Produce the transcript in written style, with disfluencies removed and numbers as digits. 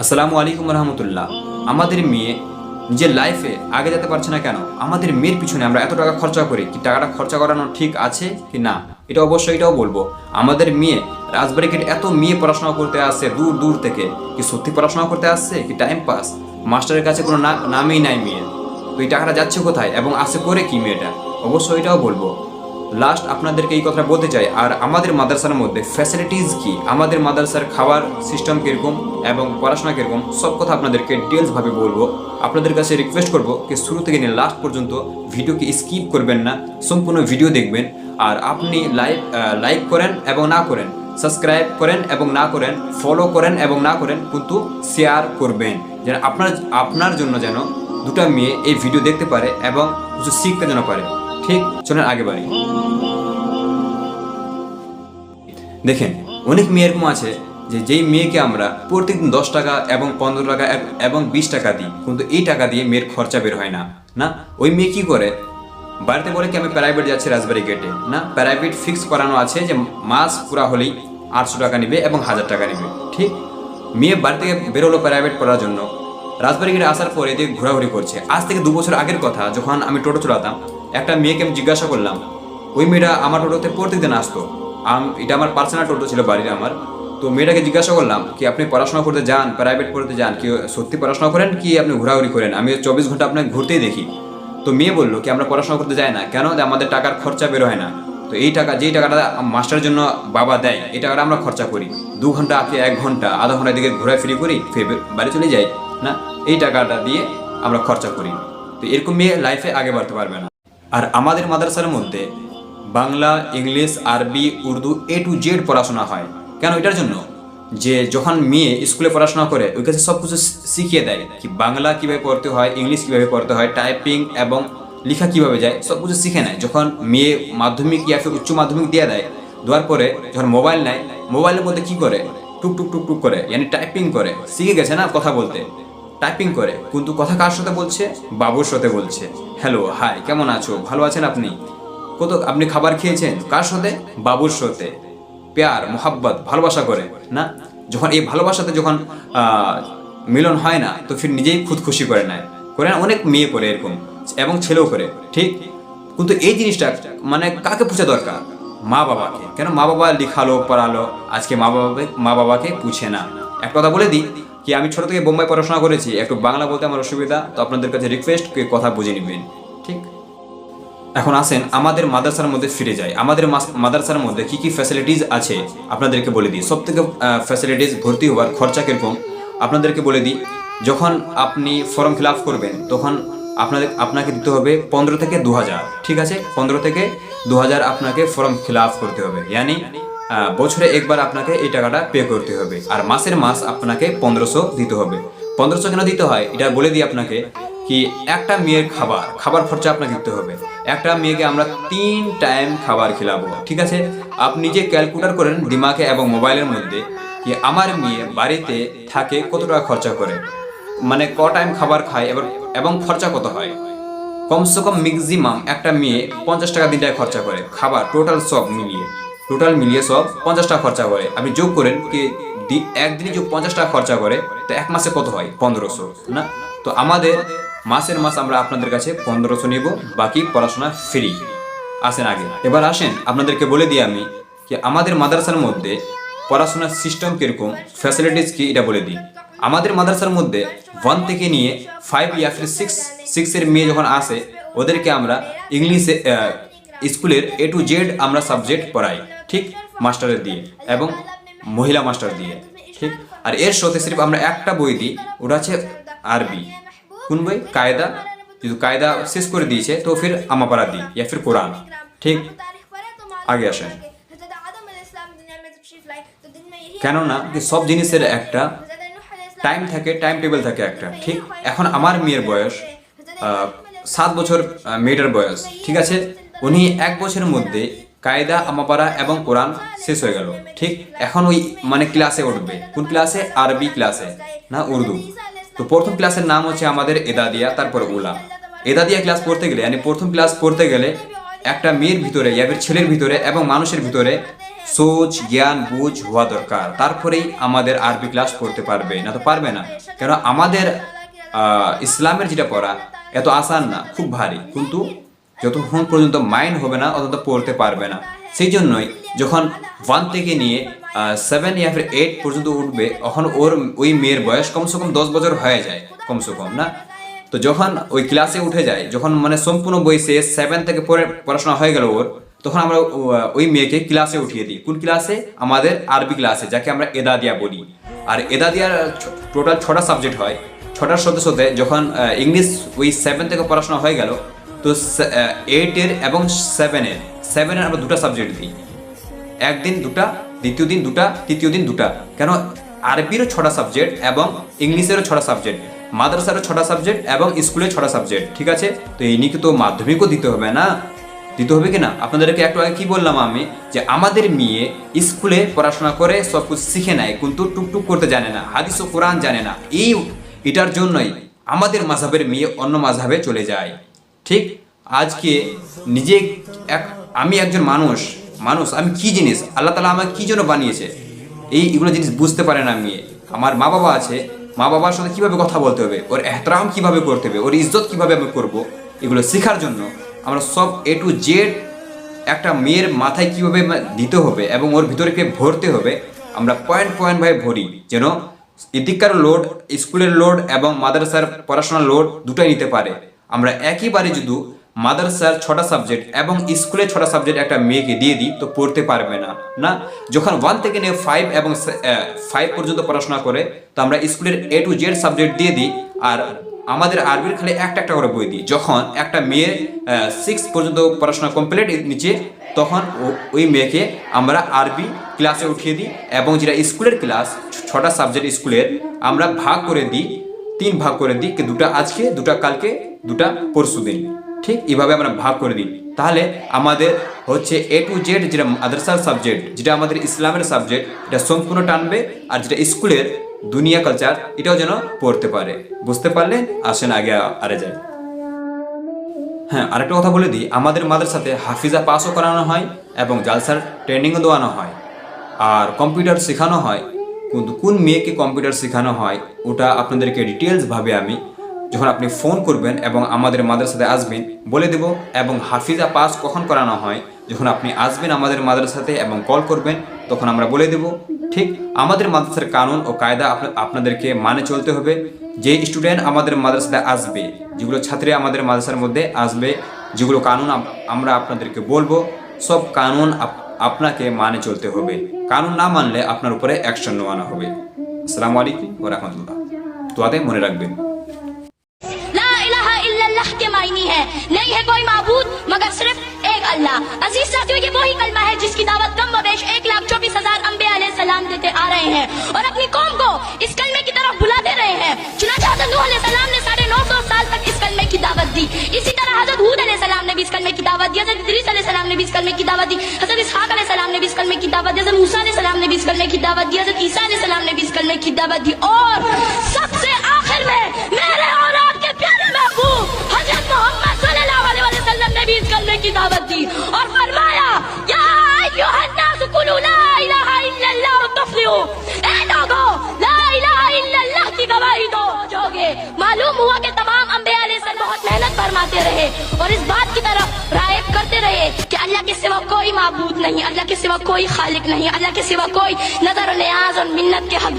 আসসালামু আলাইকুম রহমতুল্লাহ। আমাদের মেয়ে নিজের লাইফে আগে যেতে পারছে না কেন? আমাদের মেয়ের পিছনে আমরা এত টাকা খরচা করি, কি টাকাটা খরচা করানো ঠিক আছে কি না? এটা অবশ্যই এটাও বলবো। আমাদের মেয়ে রাজবাড়ি গেট এত মেয়ে পড়াশোনা করতে আসছে দূর দূর থেকে, কি সত্যি পড়াশোনা করতে আসছে কি টাইম পাস? মাস্টারের কাছে কোনো নামই নাই মেয়ের। তো এই টাকাটা যাচ্ছে কোথায় এবং আসে করে কি মেয়েটা? অবশ্যই এটাও বলবো। লাস্ট আপনাদেরকে এই কথা বলতে চাই। আর আমাদের মাদ্রাসার মধ্যে ফ্যাসিলিটিস কি, আমাদের মাদ্রাসার খাবার সিস্টেম কীরকম এবং পড়াশোনা কীরকম, সব কথা আপনাদেরকে ডিটেলসভাবে বলবো। আপনাদের কাছে রিকোয়েস্ট করবো কি শুরু থেকে নিয়ে লাস্ট পর্যন্ত ভিডিওকে স্কিপ করবেন না, সম্পূর্ণ ভিডিও দেখবেন। আর আপনি লাইক করেন এবং না করেন, সাবস্ক্রাইব করেন এবং না করেন, ফলো করেন এবং না করেন, কিন্তু শেয়ার করবেন যেন আপনার জন্য যেন দুটা মেয়ে এই ভিডিও দেখতে পারে এবং কিছু শিখতে যেন পারে। ঠিক, চলেন আগে বাড়ি। দেখেন, অনেক মেয়ে এরকম আছে যে যেই মেয়েকে আমরা প্রতিদিন 10 টাকা এবং 15 টাকা এবং 20 টাকা দিই, কিন্তু এই টাকা দিয়ে মেয়ের খরচা বের হয় না। না, ওই মেয়ে কি করে? বাড়িতে বলে কি আমি প্রাইভেট যাচ্ছি রাজবাড়ি গেটে। না, প্রাইভেট ফিক্স করানো আছে যে মাস পুরা হলেই 800 টাকা নেবে এবং 1000 টাকা নেবে। ঠিক, মেয়ে বাড়ি থেকে বেরোলো প্রাইভেট পড়ার জন্য, রাজবাড়ি গেটে আসার পরে এদিকে ঘোরাঘুরি করছে। আজ থেকে 2 বছর আগের কথা, যখন আমি টোটো চালাতাম, একটা মেয়েকে আমি জিজ্ঞাসা করলাম। ওই মেয়েটা আমার টোটোতে প্রত্যেকদিন আসতো। এটা আমার পার্সোনাল টোটো ছিল বাড়ির আমার। তো মেয়েটাকে জিজ্ঞাসা করলাম কি আপনি পড়াশোনা করতে যান, প্রাইভেট পড়তে যান, কি সত্যি পড়াশোনা করেন কি আপনি ঘোরাঘুরি করেন? আমি 24 ঘন্টা আপনাকে ঘুরতেই দেখি। তো মেয়ে বললো কি আমরা পড়াশোনা করতে যাই না। কেন? আমাদের টাকার খরচা বের হয় না। তো এই টাকা, যেই টাকাটা মাস্টারের জন্য বাবা দেয়, এই টাকাটা আমরা খরচা করি। 2 ঘন্টা কি 1 ঘন্টা, আধা ঘন্টা দিকে ঘোরাফেরি করি, ফের বাড়ি চলে যাই। না, এই টাকাটা দিয়ে আমরা খরচা করি। তো এরকম মেয়ে লাইফে আগে বাড়তে পারবে না। আর আমাদের মাদ্রাসার মধ্যে বাংলা, ইংলিশ, আরবি, উর্দু A to Z পড়াশোনা হয়। কেন? এটার জন্য যে যখন মেয়ে স্কুলে পড়াশোনা করে ওই কাছে সব কিছু শিখিয়ে দেয়, কি বাংলা কীভাবে পড়তে হয়, ইংলিশ কীভাবে পড়তে হয়, টাইপিং এবং লেখা কীভাবে যায়, সব কিছু শিখে নেয়। যখন মেয়ে মাধ্যমিক ইয়া ফির উচ্চ মাধ্যমিক দিয়ে দেয়, দেওয়ার পরে যখন মোবাইল নেয়, মোবাইলের মধ্যে কী করে? টুক টুক টুক টুক করে, মানে টাইপিং করে। শিখে গেছে না কথা বলতে, টাইপিং করে। কিন্তু কথা কার সাথে বলছে? বাবুর সাথে বলছে। হ্যালো, হাই, কেমন আছো, ভালো আছেন আপনি? আপনি খাবার খেয়েছেন কার সাথে? বাবুর সাথে। প্যার মোহাব্বত, ভালোবাসা করে। না, যখন এই ভালোবাসাতে যখন মিলন হয় না, তো ফির নিজেই খুশি করে নেয়। করে না, অনেক মেয়ে করে এরকম এবং ছেলেও করে। ঠিক, কিন্তু এই জিনিসটা মানে কাকে পুছে দরকার? মা বাবাকে। কেন? মা বাবা লিখালো পড়ালো, আজকে মা বাবাকে পুছে না। এক কথা বলে দিই কি আমি ছোট থেকে বোম্বাই পড়াশোনা করেছি, একটু বাংলা বলতে আমার অসুবিধা, তো আপনাদের কাছে রিকোয়েস্ট কথা বুঝে নেবেন। ঠিক, এখন আসেন আমাদের মাদ্রাসার মধ্যে ফিরে যাই। আমাদের মাদ্রাসার মধ্যে কি কি ফ্যাসিলিটিস আছে আপনাদেরকে বলে দিই। সব থেকে ফ্যাসিলিটিস, ভর্তি হওয়ার খরচা কীরকম আপনাদেরকে বলে দিই। যখন আপনি ফর্ম ফিল আপ করবেন, তখন আপনাকে দিতে হবে 15 থেকে 2000। ঠিক আছে, 15 থেকে 2000 আপনাকে ফর্ম ফিল আপ করতে হবে। ইয়ানি বছরে একবার আপনাকে এই টাকাটা পে করতে হবে। আর মাস আপনাকে 1500 দিতে হবে। 1500 কেন দিতে হয় এটা বলে দিই আপনাকে। কি একটা মেয়ের খাবার খরচা আপনাকে দিতে হবে। একটা মেয়েকে আমরা 3 টাইম খাবার খিলাবো। ঠিক আছে, আপনি যে ক্যালকুলেট করেন দিমাগে এবং মোবাইলের মধ্যে কি আমার মেয়ে বাড়িতে থাকে কত টাকা খরচা করে, মানে ক টাইম খাবার খায় এবং খরচা কত হয়। কমসে কম ম্যাক্সিমাম একটা মেয়ে 50 টাকা দিনটায় খরচা করে খাবার, টোটাল মিলিয়ে সব 50 টাকা খরচা করে। আপনি যোগ করেন কি একদিনে যোগ 50 টাকা খরচা করে, তো এক মাসে কত হয়? 1500। না, তো আমাদের মাসের মাস আমরা আপনাদের কাছে 1500 নিব, বাকি পড়াশোনা ফ্রি। আসেন আগে, এবার আসেন আপনাদেরকে বলে দিই আমি কি আমাদের মাদ্রাসার মধ্যে পড়াশোনার সিস্টেম কীরকম, ফ্যাসিলিটিস কি, এটা বলে দিই। আমাদের মাদ্রাসার মধ্যে 1 থেকে নিয়ে 5 ইয়া ফির 6 এর মেয়ে যখন আসে, ওদেরকে আমরা ইংলিশে স্কুলের A to Z আমরা সাবজেক্ট পড়াই। ঠিক, মাস্টারের দিয়ে এবং মহিলা মাস্টার দিয়ে। ঠিক, আর এর সাথে সির্ফ আমরা একটা বই দিই, ওটা আছে আরবি। কোন বই? কায়দা। যদি কায়দা শেষ করে দিয়েছে তো ফির আমাপারা দিই ইয়া ফির কোরআন। ঠিক, আগে আসেন। কেননা সব জিনিসের একটা টাইম থাকে, টাইম টেবিল থাকে একটা। ঠিক, এখন আমার মেয়ের বয়স 7 বছর, মেয়েটার বয়স। ঠিক আছে, উনি 1 বছরের মধ্যে কায়দা, আমাপারা এবং কোরআন শেষ হয়ে গেল। ঠিক, এখন ওই মানে ক্লাসে উঠবে। কোন ক্লাসে? আরবি ক্লাসে, না উর্দু। তো প্রথম ক্লাসের নাম হচ্ছে আমাদের এদাদিয়া, তারপর উলা। এদাদিয়া ক্লাস পড়তে গেলে, প্রথম ক্লাস পড়তে গেলে একটা মেয়ের ভিতরে, ছেলের ভিতরে এবং মানুষের ভিতরে সোচ জ্ঞান বুঝ হওয়া দরকার, তারপরেই আমাদের আরবি ক্লাস পড়তে পারবে, না তো পারবে না। কেন আমাদের ইসলামের যেটা পড়া এত আসান না, খুব ভারী, কিন্তু যতক্ষণ পর্যন্ত মাইন্ড হবে না অতন্ত পড়তে পারবে না। সেই জন্যই যখন 1 থেকে নিয়ে 7 या फिर 8 পর্যন্ত উঠবে, তখন ওই মেয়ের বয়স কমসে কম 10 বছর হয়ে যায়, কমসে কম না। তো যখন ওই ক্লাসে উঠে যায়, যখন মানে সম্পূর্ণ বই শেষ, 7 থেকে পড়াশোনা হয়ে গেল ওর, তখন আমরা ওই মেয়েকে ক্লাসে উঠিয়ে দিই। কোন ক্লাসে? আমাদের আরবি ক্লাসে, যাকে আমরা এদাদিয়া বলি। আর এদাদিয়ার টোটাল 6টা সাবজেক্ট হয়। 6টার সাথে সাথে যখন ইংলিশ ওই 7 থেকে পড়াশোনা হয়ে গেল, তো 8-এর এবং 7-এর আমরা 2টা সাবজেক্ট দিই। একদিন 2টা, দ্বিতীয় দিন 2টা, তৃতীয় দিন 2টা। কেন? আরবিরও 6টা সাবজেক্ট এবং ইংলিশেরও 6টা সাবজেক্ট, মাদ্রাসারও 6টা সাবজেক্ট এবং স্কুলের 6টা সাবজেক্ট। ঠিক আছে? তো এই নিয়ে তো মাধ্যমিকও দিতে হবে না, দিতে হবে কিনা? আপনাদেরকে একটু আগে কি বললাম আমি, যে আমাদের মেয়ে স্কুলে পড়াশোনা করে সব কিছু শিখে নেয়, কিন্তু টুকটুক করতে জানে না, হাদিস ও কোরআন জানে না। এটার জন্যই আমাদের মাযহাবের মেয়ে অন্য মাযহাবে চলে যায়। ঠিক? আজকে নিজে আমি একজন মানুষ, আমি কি জিনিস, আল্লাহ তাআলা আমাকে কি জন্য বানিয়েছে, এইগুলো জিনিস বুঝতে পারে না মেয়ে। আমার মা বাবা আছে, মা বাবার সাথে কিভাবে কথা বলতে হবে, ওর এহতরাম কিভাবে করতে হবে, ওর ইজ্জত কিভাবে আমি করবো, এগুলো শেখার জন্য আমরা সব A to Z একটা মেয়ের মাথায় কিভাবে দিতে হবে এবং ওর ভিতরে ভরতে হবে, আমরা পয়েন্ট ভাবে ভরি, যেন এদিককার লোড, স্কুলের লোড এবং মাদ্রাসার পড়াশোনার লোড দুটাই নিতে পারে। আমরা একইবারে যদি মাদ্রাসার 6টা সাবজেক্ট এবং স্কুলের 6টা সাবজেক্ট একটা মেয়েকে দিয়ে দিই, তো পড়তে পারবে না। না, যখন 1 থেকে নিয়ে 5 এবং 5 পর্যন্ত পড়াশোনা করে, তো আমরা স্কুলের A to Z সাবজেক্ট দিয়ে দিই, আর আমাদের আরবির খালি একটা করে বই দিই। যখন একটা মেয়ে 6 পর্যন্ত পড়াশোনা কমপ্লিট নিচে, তখন ওই মেয়েকে আমরা আরবি ক্লাসে উঠিয়ে দিই, এবং যেটা স্কুলের ক্লাস 6টা সাবজেক্ট স্কুলের, আমরা ভাগ করে দিই, 3 ভাগ করে দিই, 2টা আজকে, 2টা কালকে, 2টা পরশু দিন। ঠিক এইভাবে আমরা ভাগ করে দিই। তাহলে আমাদের হচ্ছে A to Z যেটা মাদ্রাসার সাবজেক্ট, যেটা আমাদের ইসলামের সাবজেক্ট, এটা সম্পূর্ণ টানবে, আর যেটা স্কুলের দুনিয়া কালচার, এটাও যেন পড়তে পারে। বুঝতে পারলেন? আসেন আগে আরে যাই। হ্যাঁ, আরেকটা কথা বলে দিই, আমাদের মাদ্রাসাতে হাফিজা পাসও করানো হয় এবং জালসার ট্রেনিংও দেওয়ানো হয়, আর কম্পিউটার শেখানো হয়। কিন্তু কোন মেয়েকে কম্পিউটার শেখানো হয় ওটা আপনাদেরকে ডিটেলসভাবে আমি যখন আপনি ফোন করবেন এবং আমাদের মাদ্রাসাতে আসবেন বলে দেব। এবং হাফিজা পাস কখন করানো হয়, যখন আপনি আসবেন আমাদের মাদ্রাসাতে এবং কল করবেন, তখন আমরা বলে দেব। ঠিক আমাদের মাদ্রাসার কানুন ও কায়দা আপনাদেরকে মানে চলতে হবে। যে স্টুডেন্ট আমাদের মাদ্রাসাতে আসবে, যেগুলো ছাত্রী আমাদের মাদ্রাসার মধ্যে আসবে, যেগুলো কানুন আমরা আপনাদেরকে বলবো, সব কানুন আপনাকে মানে চলতে হবে। কানুন না মানলে আপনার উপরে অ্যাকশন নেওয়া হবে। আসসালামু আলাইকুম ওয়া রাহমাতুল্লাহ। দোয়াতে মনে রাখবেন। मायनी है, नहीं है कोई माबूद मगर सिर्फ एक अल्लाह। अजीज साथियों, ये वही कलमा है जिसकी दावत कम बवेश 1,24,000 अंबिया अलैहिस्सलाम देते आ रहे हैं और अपनी कौम को इस कलमे की तरफ बुलाते रहे हैं। चुनांचे हज़रत नूह अलैहिस्सलाम ने 950 साल तक इस कलमे की दावत दी। इसी तरह हज़रत हूद अलैहिस्सलाम ने भी इस कलमे की दावत दी, हज़रत इदरीस अलैहिस्सलाम ने भी इस कलमे की दावत दी, हज़रत इसहाक अलैहिस्सलाम ने भी इस कलमे की दावत दी, हज़रत मूसा अलैहिस्सलाम ने भी इस कलमे की दावत दी, हज़रत ईसा अलैहिस्सलाम ने भी इस कलमे की दावत दी, और सबसे आखिर में मेरे और आपके प्यारे महबूब हज़रत मोहम्मद सल्लल्लाहु अलैहि वसल्लम ने भी इस कलमे की दावत दी और फरमाया, या अय्युहन नास कुलू ला इलाहा इल्लल्लाह व तफ्लिहू। ए लोगों, ला इलाहा इल्लल्लाह की गवाही दो जाओगे। मालूम हुआ कि तमाम अंबिया अलैहिस्सलाम बहुत मेहनत फरमाते रहे और इस बात की तरफ रायब करते रहे कि अल्लाह के सिवा कोई माबूद नहीं, अल्लाह के सिवा कोई खालिक नहीं, अल्लाह के सिवा कोई नजर व नियाज और मिन्नत के हकदार